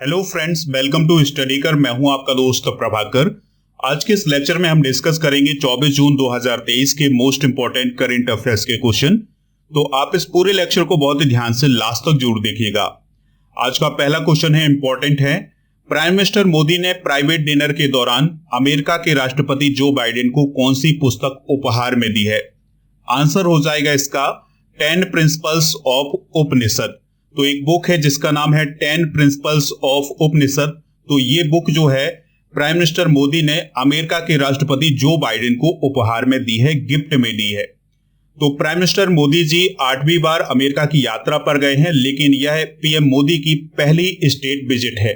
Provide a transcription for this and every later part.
Hello friends, welcome to study कर। मैं हूं आपका दोस्त प्रभाकर। आज के इस लेक्चर में हम डिस्कस करेंगे 24 जून 2023 के मोस्ट इंपोर्टेंट करंट अफेयर्स के क्वेश्चन। तो आप इस पूरे लेक्चर को बहुत ही ध्यान से लास्ट तक जरूर देखिएगा। आज का पहला क्वेश्चन है, इंपॉर्टेंट है। प्राइम मिनिस्टर मोदी ने प्राइवेट डिनर के दौरान अमेरिका के राष्ट्रपति जो बाइडेन को कौन सी पुस्तक उपहार में दी है? आंसर हो जाएगा इसका 10 प्रिंसिपल्स ऑफ उपनिषद। तो एक बुक है जिसका नाम है 10 प्रिंसिपल्स ऑफ उपनिषद। तो ये बुक जो है प्राइम मिनिस्टर मोदी ने अमेरिका के राष्ट्रपति जो बाइडेन को उपहार में दी है, गिफ्ट में दी है। तो प्राइम मिनिस्टर मोदी जी 8वीं बार अमेरिका की यात्रा पर गए हैं, लेकिन यह पीएम मोदी की पहली स्टेट विजिट है।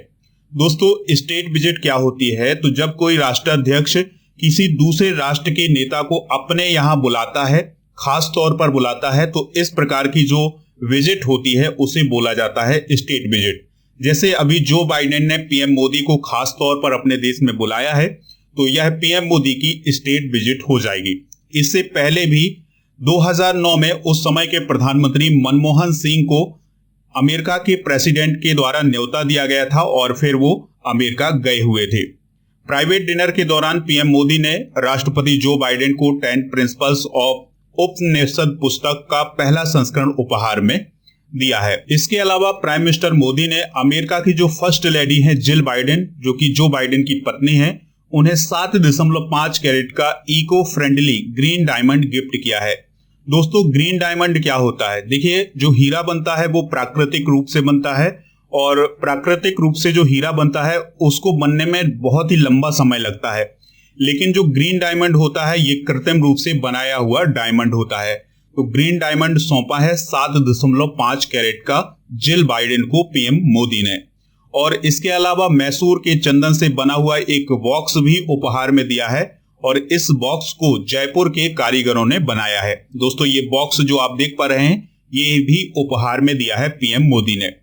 दोस्तों, स्टेट विजिट क्या होती है? तो जब कोई राष्ट्राध्यक्ष किसी दूसरे राष्ट्र के नेता को अपने यहां बुलाता है, खास तौर पर बुलाता है, तो इस प्रकार की जो विजिट होती है उसे बोला जाता है स्टेट विजिट। जैसे अभी जो बाइडेन ने पीएम मोदी को खास तौर पर अपने देश में बुलाया है, तो यह पीएम मोदी की स्टेट विजिट हो जाएगी। इससे पहले भी 2009 में उस समय के प्रधानमंत्री मनमोहन सिंह को अमेरिका के प्रेसिडेंट के द्वारा न्योता दिया गया था और फिर वो अमेरिका गए हुए थे। प्राइवेट डिनर के दौरान पीएम मोदी ने राष्ट्रपति जो बाइडेन को 10 प्रिंसिपल्स ऑफ उपनिषद पुस्तक का पहला संस्करण उपहार में दिया है। इसके अलावा प्राइम मिनिस्टर मोदी ने अमेरिका की जो फर्स्ट लेडी हैं जिल बाइडेन, जो कि जो बाइडेन की पत्नी है, उन्हें 7.5 कैरेट का eco friendly green diamond gift किया है। दोस्तों, ग्रीन डायमंड क्या होता है? देखिए, जो हीरा बनता है वो प्राकृतिक रूप से बनता है, और प्राकृतिक रूप से जो हीरा बनता है उसको बनने में बहुत ही लंबा समय लगता है। लेकिन जो ग्रीन डायमंड होता है ये कृत्रिम रूप से बनाया हुआ डायमंड होता है। तो ग्रीन डायमंड सौंपा है 7.5 कैरेट का जिल बाइडेन को पीएम मोदी ने। और इसके अलावा मैसूर के चंदन से बना हुआ एक बॉक्स भी उपहार में दिया है, और इस बॉक्स को जयपुर के कारीगरों ने बनाया है। दोस्तों, ये बॉक्स जो आप देख पा रहे हैं ये भी उपहार में दिया है पीएम मोदी ने।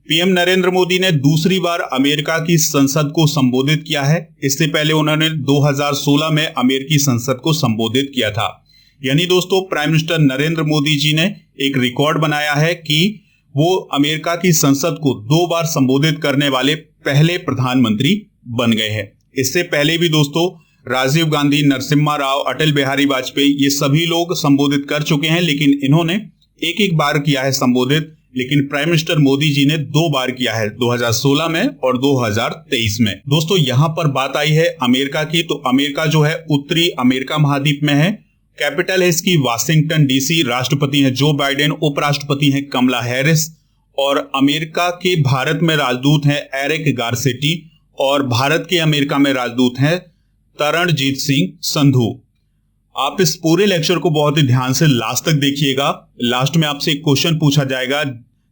पीएम नरेंद्र मोदी ने दूसरी बार अमेरिका की संसद को संबोधित किया है। इससे पहले उन्होंने 2016 में अमेरिकी संसद को संबोधित किया था। यानी दोस्तों, प्राइम मिनिस्टर नरेंद्र मोदी जी ने एक रिकॉर्ड बनाया है कि वो अमेरिका की संसद को 2 बार संबोधित करने वाले पहले प्रधानमंत्री बन गए हैं। इससे पहले भी दोस्तों राजीव गांधी, नरसिम्हा राव, अटल बिहारी वाजपेयी, ये सभी लोग संबोधित कर चुके हैं, लेकिन इन्होंने एक बार किया है संबोधित। लेकिन प्राइम मिनिस्टर मोदी जी ने 2 बार किया है, 2016 में और 2023 में। दोस्तों, यहां पर बात आई है अमेरिका की। तो अमेरिका जो है उत्तरी अमेरिका महाद्वीप में है। कैपिटल है इसकी वाशिंगटन डीसी। राष्ट्रपति है जो बाइडेन, उपराष्ट्रपति है कमला हैरिस, और अमेरिका के भारत में राजदूत है एरिक गारसेटी, और भारत के अमेरिका में राजदूत है तरणजीत सिंह संधू। आप इस पूरे लेक्चर को बहुत ही ध्यान से लास्ट तक देखिएगा। लास्ट में आपसे एक क्वेश्चन पूछा जाएगा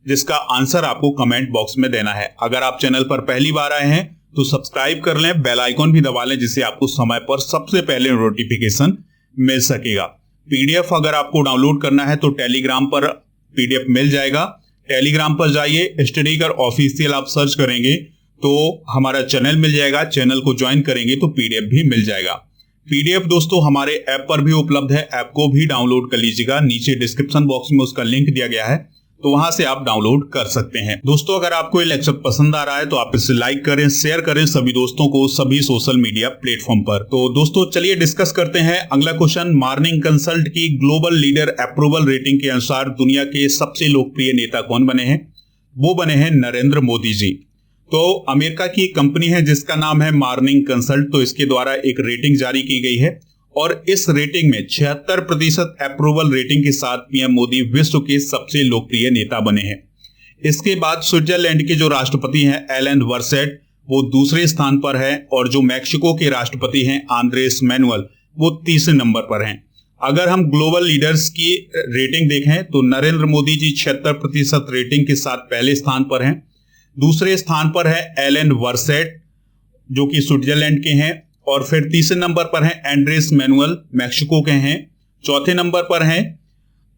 जिसका आंसर आपको कमेंट बॉक्स में देना है। अगर आप चैनल पर पहली बार आए हैं तो सब्सक्राइब कर लें, बेल आइकॉन भी दबा लें, जिससे आपको समय पर सबसे पहले नोटिफिकेशन मिल सकेगा। पीडीएफ अगर आपको डाउनलोड करना है तो टेलीग्राम पर पीडीएफ मिल जाएगा। टेलीग्राम पर जाइए, स्टडी कर ऑफिशियल आप सर्च करेंगे तो हमारा चैनल मिल जाएगा। चैनल को ज्वाइन करेंगे तो पीडीएफ भी मिल जाएगा। पीडीएफ दोस्तों हमारे ऐप पर भी उपलब्ध है, ऐप को भी डाउनलोड कर लीजिएगा। नीचे डिस्क्रिप्शन बॉक्स में उसका लिंक दिया गया है, तो वहां से आप डाउनलोड कर सकते हैं। दोस्तों, अगर आपको ये लेक्चर पसंद आ रहा है तो आप इसे लाइक करें, शेयर करें सभी दोस्तों को सभी सोशल मीडिया प्लेटफॉर्म पर। तो दोस्तों चलिए डिस्कस करते हैं अगला क्वेश्चन। मॉर्निंग कंसल्ट की ग्लोबल लीडर अप्रूवल रेटिंग के अनुसार दुनिया के सबसे लोकप्रिय नेता कौन बने हैं? वो बने हैं नरेंद्र मोदी जी। तो अमेरिका की एक कंपनी है जिसका नाम है मॉर्निंग कंसल्ट। तो इसके द्वारा एक रेटिंग जारी की गई है, और इस रेटिंग में 76% अप्रूवल रेटिंग के साथ पीएम मोदी विश्व के सबसे लोकप्रिय नेता बने हैं। इसके बाद स्विट्जरलैंड के जो राष्ट्रपति हैं एलन वर्सेट, वो दूसरे स्थान पर है, और जो मैक्सिको के राष्ट्रपति हैं आंद्रेस मैनुअल, वो तीसरे नंबर पर हैं। अगर हम ग्लोबल लीडर्स की रेटिंग देखें तो नरेंद्र मोदी जी 76% रेटिंग के साथ पहले स्थान पर हैं। दूसरे स्थान पर है एलन वर्सेट जो कि स्विट्जरलैंड के हैं, और फिर तीसरे नंबर पर हैं एंड्रेस मैनुअल, मैक्सिको के हैं। चौथे नंबर पर हैं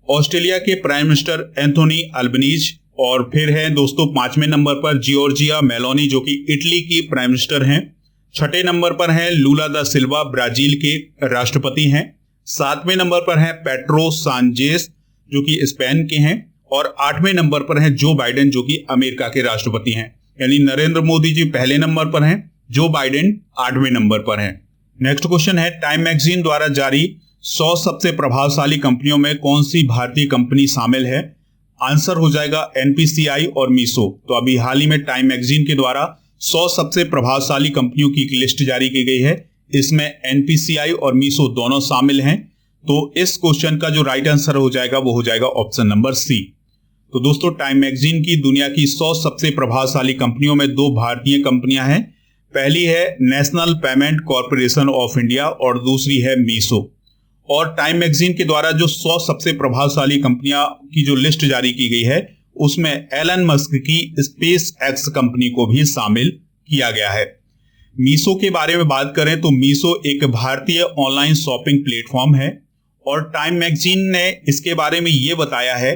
ऑस्ट्रेलिया के प्राइम मिनिस्टर एंथोनी अल्बनीज, और फिर है दोस्तों 5वें नंबर पर जियोर्जिया मेलोनी जो कि इटली की प्राइम मिनिस्टर हैं। छठे नंबर पर है लूला दा सिल्वा, ब्राजील के राष्ट्रपति हैं। 7वें नंबर पर है पेड्रो सांचेज जो कि स्पेन के हैं, और 8वें नंबर पर है जो बाइडेन जो कि अमेरिका के राष्ट्रपति हैं। यानी नरेंद्र मोदी जी पहले नंबर पर हैं, जो बाइडेन 8वें नंबर पर हैं। नेक्स्ट क्वेश्चन है, टाइम मैगजीन द्वारा जारी 100 सबसे प्रभावशाली कंपनियों में कौन सी भारतीय कंपनी शामिल है? आंसर हो जाएगा एनपीसीआई और मीसो। तो अभी हाल ही में टाइम मैगजीन के द्वारा 100 सबसे प्रभावशाली कंपनियों की एक लिस्ट जारी की गई है। इसमें एनपीसीआई और मीसो दोनों शामिल हैं। तो इस क्वेश्चन का जो राइट आंसर हो जाएगा वो हो जाएगा ऑप्शन नंबर सी। तो दोस्तों, टाइम मैगजीन की दुनिया की 100 सबसे प्रभावशाली कंपनियों में 2 भारतीय कंपनियां हैं। पहली है national payment corporation of India और दूसरी है मीसो। और टाइम मैगजीन के द्वारा जो 100 सबसे प्रभावशाली कंपनियां की जो लिस्ट जारी की गई है उसमें एलन मस्क की स्पेस एक्स कंपनी को भी शामिल किया गया है। मीसो के बारे में बात करें तो मीसो एक भारतीय ऑनलाइन शॉपिंग प्लेटफॉर्म है और टाइम मैगजीन ने इसके बारे में ये बताया है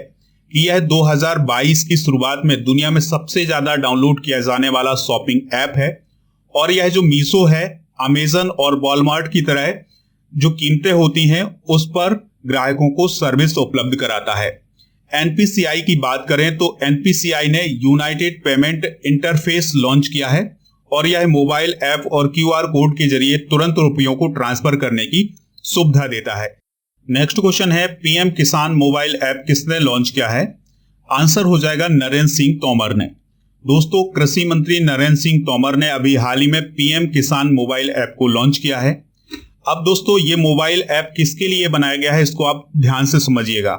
कि यह 2022 की शुरुआत में दुनिया में सबसे ज्यादा डाउनलोड किया जाने वाला शॉपिंग ऐप है। और यह जो मीसो है अमेजन और वॉलमार्ट की तरह जो कीमतें होती हैं उस पर ग्राहकों को सर्विस उपलब्ध कराता है। एनपीसीआई की बात करें तो एनपीसीआई ने यूनाइटेड पेमेंट इंटरफेस लॉन्च किया है और यह मोबाइल ऐप और क्यूआर कोड के जरिए तुरंत रुपयों को ट्रांसफर करने की सुविधा देता है। नेक्स्ट क्वेश्चन है, पीएम किसान मोबाइल ऐप किसने लॉन्च किया है? आंसर हो जाएगा नरेंद्र सिंह तोमर ने। दोस्तों, कृषि मंत्री नरेंद्र सिंह तोमर ने अभी हाल ही में पीएम किसान मोबाइल ऐप को लॉन्च किया है। अब दोस्तों, ये मोबाइल ऐप किसके लिए बनाया गया है इसको आप ध्यान से समझिएगा।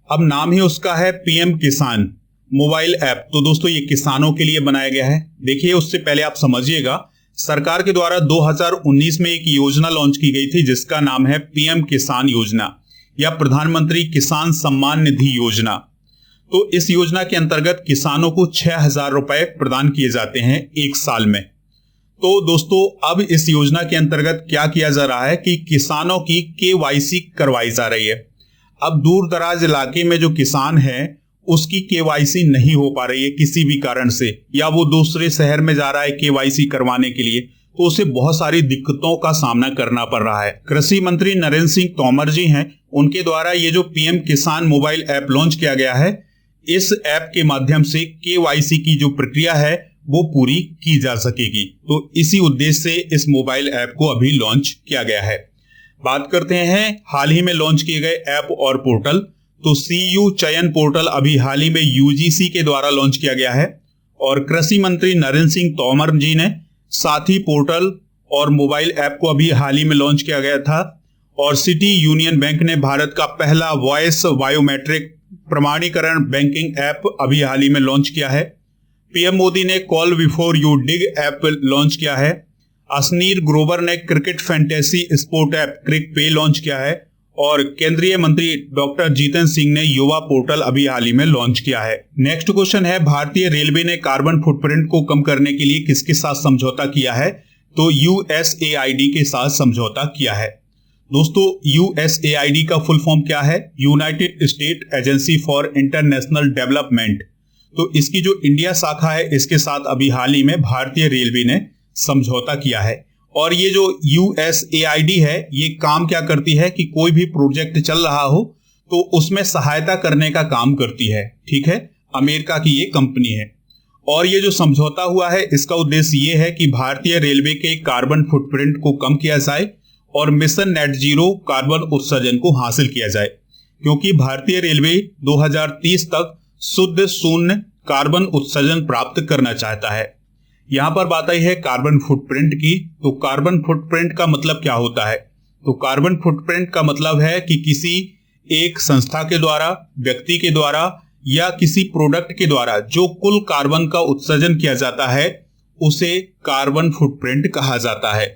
अब नाम ही उसका है पीएम किसान मोबाइल ऐप, तो दोस्तों ये किसानों के लिए बनाया गया है। देखिए, उससे पहले आप समझिएगा, सरकार के द्वारा 2019 में एक योजना लॉन्च की गई थी जिसका नाम है पीएम किसान योजना या प्रधानमंत्री किसान सम्मान निधि योजना। तो इस योजना के अंतर्गत किसानों को 6,000 रुपए प्रदान किए जाते हैं 1 साल में। तो दोस्तों, अब इस योजना के अंतर्गत क्या किया जा रहा है कि किसानों की केवाईसी करवाई जा रही है। अब दूर दराज इलाके में जो किसान है उसकी केवाईसी नहीं हो पा रही है किसी भी कारण से, या वो दूसरे शहर में जा रहा है केवाईसी करवाने के लिए, तो उसे बहुत सारी दिक्कतों का सामना करना पड़ रहा है। कृषि मंत्री नरेंद्र सिंह तोमर जी हैं, उनके द्वारा ये जो पीएम किसान मोबाइल ऐप लॉन्च किया गया है, इस ऐप के माध्यम से केवाईसी की जो प्रक्रिया है वो पूरी की जा सकेगी। तो इसी उद्देश्य से इस मोबाइल ऐप को अभी लॉन्च किया गया है। बात करते हैं हाल ही में लॉन्च किए गए ऐप और पोर्टल। तो सीयू चयन पोर्टल अभी हाल ही में यूजीसी के द्वारा लॉन्च किया गया है और कृषि मंत्री नरेंद्र सिंह तोमर जी ने साथी पोर्टल और मोबाइल ऐप को अभी हाल ही में लॉन्च किया गया था। और सिटी यूनियन बैंक ने भारत का पहला वॉइस बायोमेट्रिक प्रमाणीकरण बैंकिंग ऐप अभी हाल ही में लॉन्च किया है। पीएम मोदी ने call before you dig app launch किया है। असनीर ग्रोवर ने क्रिकेट फैंटेसी स्पोर्ट ऐप क्रिक पे लॉन्च किया है और केंद्रीय मंत्री डॉक्टर जितेंद्र सिंह ने युवा पोर्टल अभी हाल ही में लॉन्च किया है। नेक्स्ट क्वेश्चन है, भारतीय रेलवे ने कार्बन फुटप्रिंट को कम करने के लिए किसके साथ समझौता किया है? तो यूएसएआईडी के साथ समझौता किया है। दोस्तों, यूएसएआईडी का फुल फॉर्म क्या है? United state agency for international development. तो इसकी जो इंडिया शाखा है इसके साथ अभी हाल ही में भारतीय रेलवे ने समझौता किया है। और ये जो यूएसएआईडी है ये काम क्या करती है कि कोई भी प्रोजेक्ट चल रहा हो तो उसमें सहायता करने का काम करती है। ठीक है, अमेरिका की ये कंपनी है। और ये जो समझौता हुआ है इसका उद्देश्य ये है कि भारतीय रेलवे के कार्बन फुटप्रिंट को कम किया जाए और मिशन नेट जीरो कार्बन उत्सर्जन को हासिल किया जाए, क्योंकि भारतीय रेलवे 2030 तक शुद्ध शून्य कार्बन उत्सर्जन प्राप्त करना चाहता है। यहां पर बात आई है कार्बन फुटप्रिंट की। तो कार्बन फुटप्रिंट का मतलब क्या होता है? तो कार्बन फुटप्रिंट का मतलब है कि किसी एक संस्था के द्वारा, व्यक्ति के द्वारा या किसी प्रोडक्ट के द्वारा जो कुल कार्बन का उत्सर्जन किया जाता है उसे कार्बन फुटप्रिंट कहा जाता है।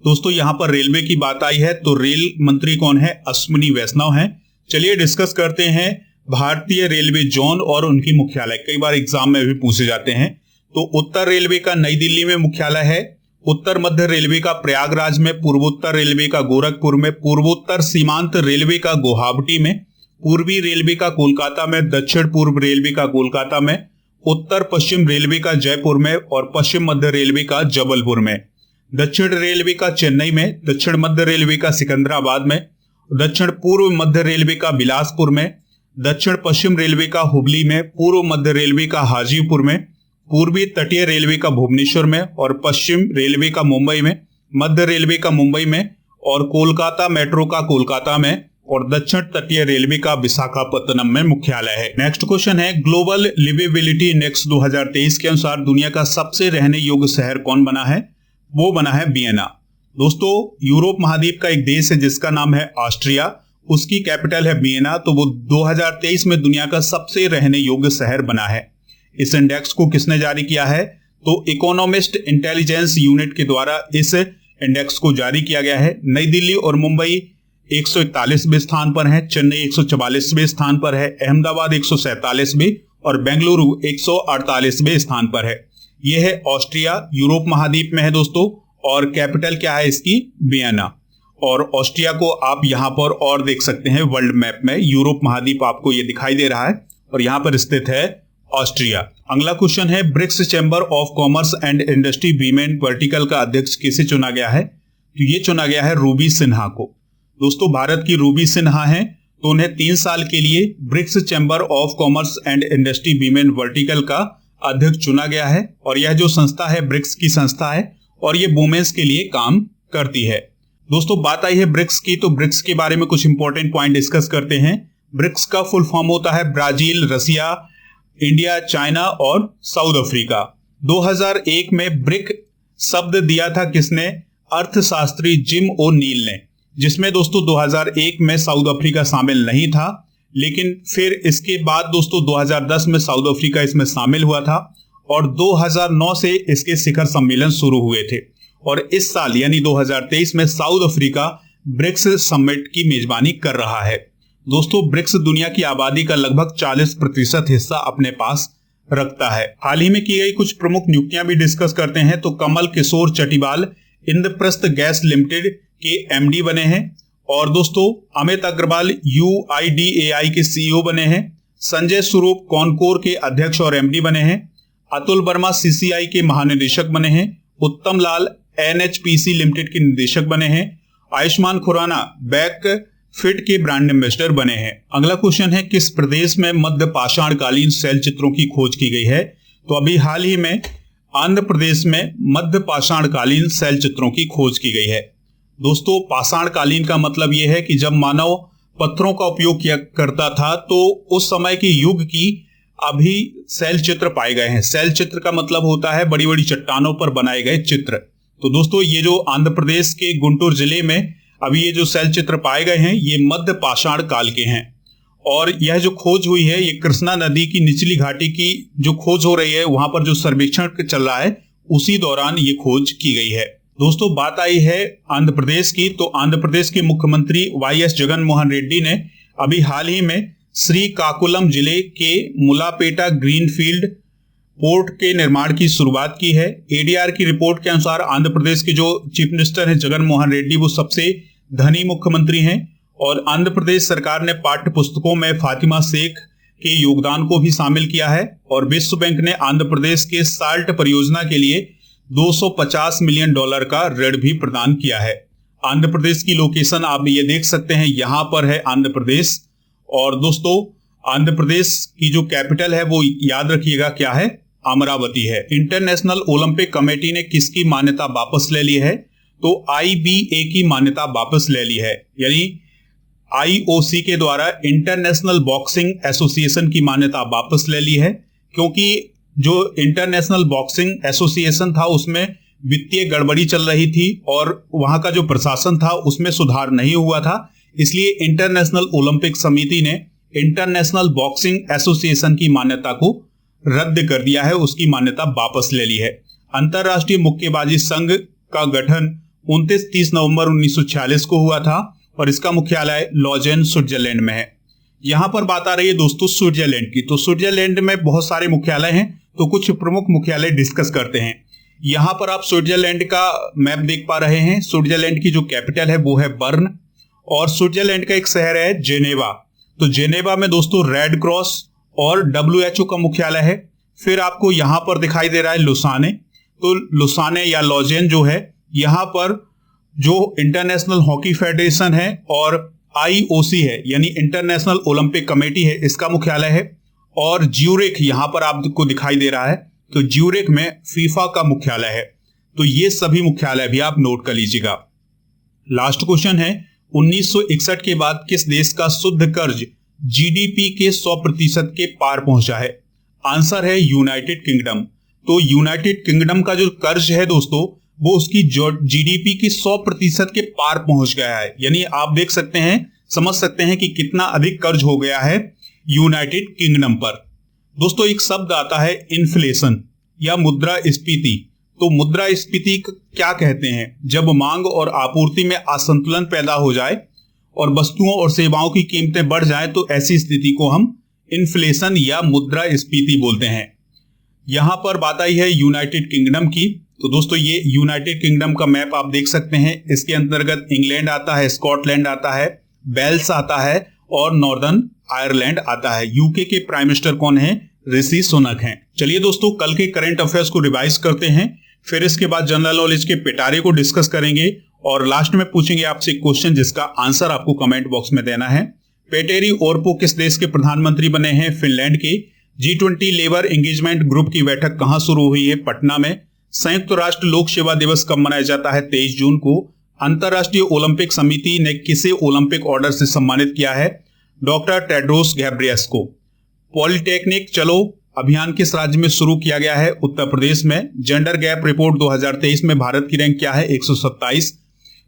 दोस्तों, यहां पर रेलवे की बात आई है तो रेल मंत्री कौन है? अश्विनी वैष्णव हैं। चलिए डिस्कस करते हैं भारतीय रेलवे जोन और उनकी मुख्यालय। कई बार एग्जाम में भी पूछे जाते हैं। तो उत्तर रेलवे का नई दिल्ली में मुख्यालय है, उत्तर मध्य रेलवे का प्रयागराज में, पूर्वोत्तर रेलवे का गोरखपुर में, पूर्वोत्तर सीमांत रेलवे का गुवाहाटी में, पूर्वी रेलवे का कोलकाता में, दक्षिण पूर्व रेलवे का कोलकाता में, उत्तर पश्चिम रेलवे का जयपुर में और पश्चिम मध्य रेलवे का जबलपुर में, दक्षिण रेलवे का चेन्नई में, दक्षिण मध्य रेलवे का सिकंदराबाद में, दक्षिण पूर्व मध्य रेलवे का बिलासपुर में, दक्षिण पश्चिम रेलवे का हुबली में, पूर्व मध्य रेलवे का हाजीपुर में, पूर्वी तटीय रेलवे का भुवनेश्वर में और पश्चिम रेलवे का मुंबई में, मध्य रेलवे का मुंबई में और कोलकाता मेट्रो का कोलकाता में और दक्षिण तटीय रेलवे का विशाखापत्तनम में मुख्यालय है। नेक्स्ट क्वेश्चन है, ग्लोबल लिवेबिलिटी इंडेक्स 2023 के अनुसार दुनिया का सबसे रहने योग्य शहर कौन बना है? वो बना है वियना। दोस्तों, यूरोप महाद्वीप का एक देश है जिसका नाम है ऑस्ट्रिया, उसकी कैपिटल है वियना, तो वो 2023 में दुनिया का सबसे रहने योग्य शहर बना है। इस इंडेक्स को किसने जारी किया है? तो इकोनॉमिस्ट इंटेलिजेंस यूनिट के द्वारा इस इंडेक्स को जारी किया गया है। नई दिल्ली और मुंबई 141वें स्थान पर है, चेन्नई 144वें स्थान पर है, अहमदाबाद 147वें और बेंगलुरु 148वें स्थान पर है। यह है ऑस्ट्रिया, यूरोप महाद्वीप में है दोस्तों, और कैपिटल क्या है इसकी? वियना। और ऑस्ट्रिया को आप यहां पर और देख सकते हैं वर्ल्ड मैप में, यूरोप महाद्वीप आपको ये दिखाई दे रहा है और यहां पर स्थित है ऑस्ट्रिया। अगला क्वेश्चन है, BRICS chamber of commerce and industry women vertical का अध्यक्ष किसे चुना गया है? तो ये चुना गया है रूबी सिन्हा को। दोस्तों, भारत की रूबी सिन्हा हैं, तो उन्हें 3 साल के लिए BRICS chamber of commerce and industry women vertical का अध्यक्ष चुना गया है। और यह जो संस्था है ब्रिक्स की संस्था है और ये वुमेन्स के लिए काम करती है। दोस्तों, बात आई है ब्रिक्स की, तो ब्रिक्स के बारे में कुछ इंपॉर्टेंट पॉइंट डिस्कस करते हैं। ब्रिक्स का फुल फॉर्म होता है ब्राजील, रसिया, इंडिया, चाइना और साउथ अफ्रीका। 2001 में ब्रिक शब्द दिया था किसने? अर्थशास्त्री जिम ओ नील ने, जिसमें दोस्तों 2001 में साउथ अफ्रीका शामिल नहीं था, लेकिन फिर इसके बाद दोस्तों 2010 में साउथ अफ्रीका इसमें शामिल हुआ था और 2009 से इसके शिखर सम्मेलन शुरू हुए थे। और इस साल यानी 2023 में साउथ अफ्रीका ब्रिक्स समिट की मेजबानी कर रहा है। दोस्तों, ब्रिक्स दुनिया की आबादी का लगभग 40% हिस्सा अपने पास रखता है। हाल ही में की गई कुछ प्रमुख नियुक्तियां भी डिस्कस करते हैं। तो कमल किशोर चटीवाल इंद्रप्रस्थ गैस लिमिटेड के एमडी बने हैं और दोस्तों अमित अग्रवाल UIDAI के CEO बने हैं। संजय स्वरूप कॉनकोर के अध्यक्ष और एमडी बने हैं। अतुल वर्मा CCI के महानिदेशक बने हैं। उत्तम लाल NHPC लिमिटेड के निदेशक बने हैं। आयुष्मान खुराना बैक फिट के ब्रांड एम्बेसडर बने हैं। अगला क्वेश्चन है, किस प्रदेश में मध्य पाषाण कालीन शैल चित्रों की खोज की गई है? तो अभी हाल ही में आंध्र प्रदेश में मध्य पाषाण कालीन शैल चित्रों की खोज की गई है। दोस्तों, पाषाण कालीन का मतलब यह है कि जब मानव पत्थरों का उपयोग किया करता था तो उस समय के युग की अभी शैल चित्र पाए गए हैं। शैल चित्र का मतलब होता है बड़ी बड़ी चट्टानों पर बनाए गए चित्र। तो दोस्तों, ये जो आंध्र प्रदेश के गुंटूर जिले में अभी ये जो शैल चित्र पाए गए हैं ये मध्य पाषाण काल के हैं। और यह जो खोज हुई है ये कृष्णा नदी की निचली घाटी की जो खोज हो रही है, वहां पर जो सर्वेक्षण चल रहा है उसी दौरान ये खोज की गई है। दोस्तों, बात आई है आंध्र प्रदेश की, तो आंध्र प्रदेश के मुख्यमंत्री YS जगनमोहन रेड्डी ने अभी हाल ही में श्रीकाकुलम जिले के मुलापेटा ग्रीनफील्ड पोर्ट के निर्माण की शुरुआत की है। ADR की रिपोर्ट के अनुसार आंध्र प्रदेश के जो चीफ मिनिस्टर हैं जगनमोहन रेड्डी, वो सबसे धनी मुख्यमंत्री हैं और आंध्र प्रदेश सरकार ने पाठ्य पुस्तकों में फातिमा शेख के योगदान को भी शामिल किया है। और विश्व बैंक ने आंध्र प्रदेश के साल्ट परियोजना के लिए $250 मिलियन का ऋण भी प्रदान किया है। आंध्र प्रदेश की लोकेशन आप ये देख सकते हैं, यहां पर है आंध्र प्रदेश। और दोस्तों, आंध्र प्रदेश की जो कैपिटल है वो याद रखिएगा क्या है? अमरावती है। इंटरनेशनल ओलंपिक कमेटी ने किसकी मान्यता वापस ले ली है? तो IBA की मान्यता वापस ले ली है, यानी IOC के द्वारा इंटरनेशनल बॉक्सिंग एसोसिएशन की मान्यता वापस ले ली है, क्योंकि जो इंटरनेशनल बॉक्सिंग एसोसिएशन था उसमें वित्तीय गड़बड़ी चल रही थी और वहां का जो प्रशासन था उसमें सुधार नहीं हुआ था। इसलिए इंटरनेशनल ओलंपिक समिति ने इंटरनेशनल बॉक्सिंग एसोसिएशन की मान्यता को रद्द कर दिया है, उसकी मान्यता वापस ले ली है। अंतरराष्ट्रीय मुक्केबाजी संघ का गठन 29-30 नवंबर 1946 को हुआ था और इसका मुख्यालय लॉजेन स्विट्जरलैंड में है। यहां पर बात आ रही है दोस्तों स्विट्जरलैंड की। तो स्विट्जरलैंड में बहुत सारे मुख्यालय हैं, तो कुछ प्रमुख मुख्यालय डिस्कस करते हैं। यहां पर आप स्विट्जरलैंड का मैप देख पा रहे हैं। स्विट्जरलैंड की जो कैपिटल है वो है बर्न और स्विट्जरलैंड का एक शहर है जेनेवा। तो जेनेवा में दोस्तों रेड क्रॉस और WHO का मुख्यालय है। फिर आपको यहां पर दिखाई दे रहा है लुसाने। तो लुसाने या लॉजेन जो है, यहां पर जो इंटरनेशनल हॉकी फेडरेशन है और IOC है यानी इंटरनेशनल ओलंपिक कमेटी है, इसका मुख्यालय है। और ज्यूरिख यहां पर आपको दिखाई दे रहा है। तो ज्यूरिख में फीफा का मुख्यालय है। तो ये सभी मुख्यालय भी आप नोट कर लीजिएगा। लास्ट क्वेश्चन है, 1961 के बाद किस देश का शुद्ध कर्ज जीडीपी के 100% के पार पहुंचा है? आंसर है यूनाइटेड किंगडम। तो यूनाइटेड किंगडम का जो कर्ज है दोस्तों, वो उसकी जीडीपी की 100% के पार पहुंच गया है। यानी आप देख सकते हैं, समझ सकते हैं कि कितना अधिक कर्ज हो गया है यूनाइटेड किंगडम पर। दोस्तों एक शब्द आता है इन्फ्लेशन या मुद्रास्फीति। तो मुद्रास्फीति क्या कहते हैं? जब मांग और आपूर्ति में असंतुलन पैदा हो जाए और वस्तुओं और सेवाओं की कीमतें बढ़ जाए, तो ऐसी स्थिति को हम इन्फ्लेशन या मुद्रास्फीति बोलते हैं। यहां पर बात आई है यूनाइटेड किंगडम की। तो दोस्तों ये यूनाइटेड किंगडम का मैप आप देख सकते हैं। इसके अंतर्गत इंग्लैंड आता है, स्कॉटलैंड आता है, वेल्स आता है और नॉर्दर्न आयरलैंड आता है। यूके के प्राइम मिनिस्टर कौन है? ऋषि सुनक हैं। चलिए दोस्तों कल के करंट अफेयर्स को रिवाइज करते हैं, फिर इसके बाद जनरल नॉलेज के पिटारे को डिस्कस करेंगे और लास्ट में पूछेंगे आपसे क्वेश्चन जिसका आंसर आपको कमेंट बॉक्स में देना है। पेटेरी ओरपो किस देश के प्रधानमंत्री बने हैं? फिनलैंड के। G20 लेबर एंगेजमेंट ग्रुप की बैठक कहां शुरू हुई है? पटना में। संयुक्त राष्ट्र लोक सेवा दिवस कब मनाया जाता है? 23 जून को। अंतरराष्ट्रीय ओलंपिक समिति ने किसे ओलंपिक ऑर्डर से सम्मानित किया है? डॉक्टर टेड्रोस घेब्रेयेसस को। पॉलिटेक्निक चलो अभियान किस राज्य में शुरू किया गया है? उत्तर प्रदेश में। जेंडर गैप रिपोर्ट 2023 में भारत की रैंक क्या है? 127।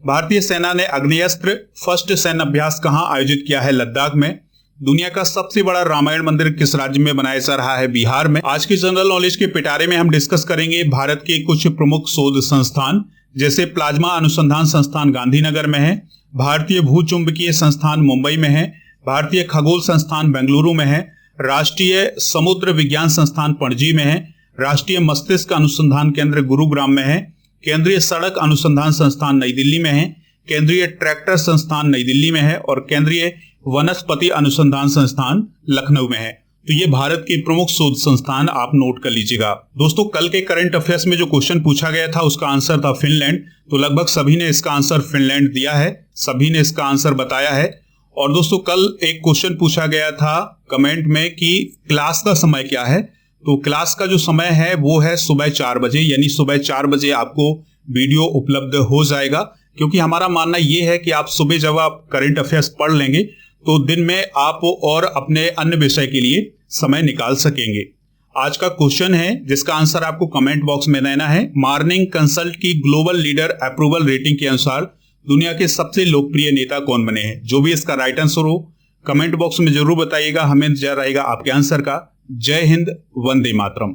भारतीय सेना ने अग्नेयास्त्र फर्स्ट सैन्य अभ्यास कहां आयोजित किया है? लद्दाख में। दुनिया का सबसे बड़ा रामायण मंदिर किस राज्य में बनाया जा रहा है? बिहार में। आज के जनरल नॉलेज के पिटारे में हम डिस्कस करेंगे भारत के कुछ प्रमुख शोध संस्थान, जैसे प्लाज्मा अनुसंधान संस्थान गांधीनगर में है, भारतीय भूचुंबकीय संस्थान मुंबई में है, भारतीय खगोल संस्थान बेंगलुरु में है, राष्ट्रीय समुद्र विज्ञान संस्थान पणजी में है, राष्ट्रीय मस्तिष्क अनुसंधान केंद्र गुरुग्राम में है, केंद्रीय सड़क अनुसंधान संस्थान नई दिल्ली में है, केंद्रीय ट्रैक्टर संस्थान नई दिल्ली में है और केंद्रीय वनस्पति अनुसंधान संस्थान लखनऊ में है। तो ये भारत के प्रमुख शोध संस्थान आप नोट कर लीजिएगा। दोस्तों कल के करंट अफेयर्स में जो क्वेश्चन पूछा गया था उसका आंसर था फिनलैंड। तो लगभग सभी ने इसका आंसर फिनलैंड दिया है, सभी ने इसका आंसर बताया है। और दोस्तों कल एक क्वेश्चन पूछा गया था कमेंट में कि क्लास का समय क्या है? तो क्लास का जो समय है वो है सुबह 4 बजे, यानी सुबह 4 बजे आपको वीडियो उपलब्ध हो जाएगा। क्योंकि हमारा मानना ये है कि आप सुबह जब आप करंट अफेयर्स पढ़ लेंगे तो दिन में आप और अपने अन्य विषय के लिए समय निकाल सकेंगे। आज का क्वेश्चन है जिसका आंसर आपको कमेंट बॉक्स में देना है। मॉर्निंग कंसल्ट की ग्लोबल लीडर अप्रूवल रेटिंग के अनुसार दुनिया के सबसे लोकप्रिय नेता कौन बने हैं? जो भी इसका राइट आंसर हो कमेंट बॉक्स में जरूर बताइएगा, हमें इंतजार रहेगा आपके आंसर का। जय हिंद, वंदे मातरम।